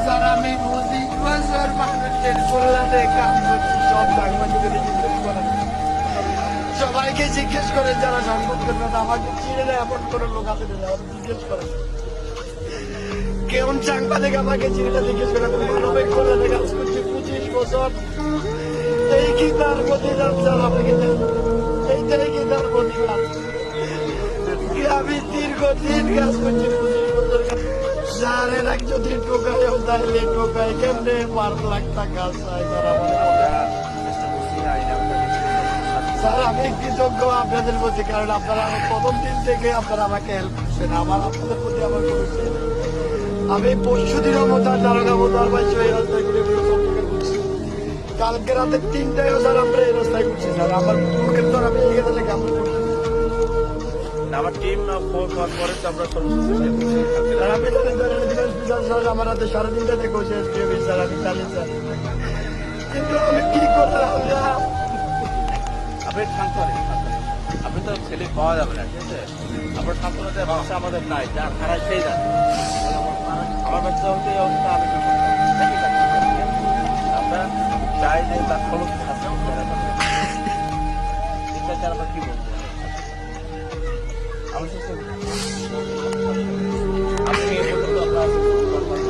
sir আমি বুঝি sir মানুষের কল্যাণে কাম করছি সব সাংবাদিকের সবাইকে জিজ্ঞেস করেন যারা সংবাদ করবেন আমাকে চিনে নেয় এমন কোনো লোক আছে জিজ্ঞেস করেন কেমন সাংবাদিক আমাকে চিনে জিজ্ঞেস করে মানবিক কল্যাণে কাজ করছি 25 বছর এই কি তার প্রতিদান স্যার আমাকে এইটাই কি তার প্রতিদান আমি দীর্ঘদিন কাজ করছি 25 বছর স্যার এরা যদি টোকায় তাহলে টোকায় কেমনে 5 লাখ টাকা চাই তারা স্যার আমি কৃতজ্ঞ আপনাদের প্রতি কারণ আপনারা প্রথম দিন থেকে আপনারা আমাকে হেল্প করছেন আমার আপনাদের প্রতি আমার করেছে আমি পরশু দিনও মোতার দারোগা মোতার পাইছি এই রাস্তায় ঘুরে ঘুরে সব জায়গায় ঘুরছি কালকে রাতে 3টায় স্যার আমরা এই রাস্তায় ঘুরছি স্যার আমার মুখের ধর আমি এগিয়ে থেকে আমরা করছি আমার টিম পরে তো আমরা স্যার আমার হাতে 3:30 থেকে বসে স্যার আমি জানি স্যার কিন্তু আমি কি করলাম আপনি শান্ত আপনি তো ছেলে পাওয়া যাবে না ঠিক আছে আপনার ছাত্রদের ভাষা আমাদের নাই যা খারাপ সেই যান আমার বাচ্চা হতে এই অবস্থা আমি কি করতাম আমরা চাই যে তার খরচ আছে আমরা কি বলবো আমি আপনি এই পর্যন্ত আমরা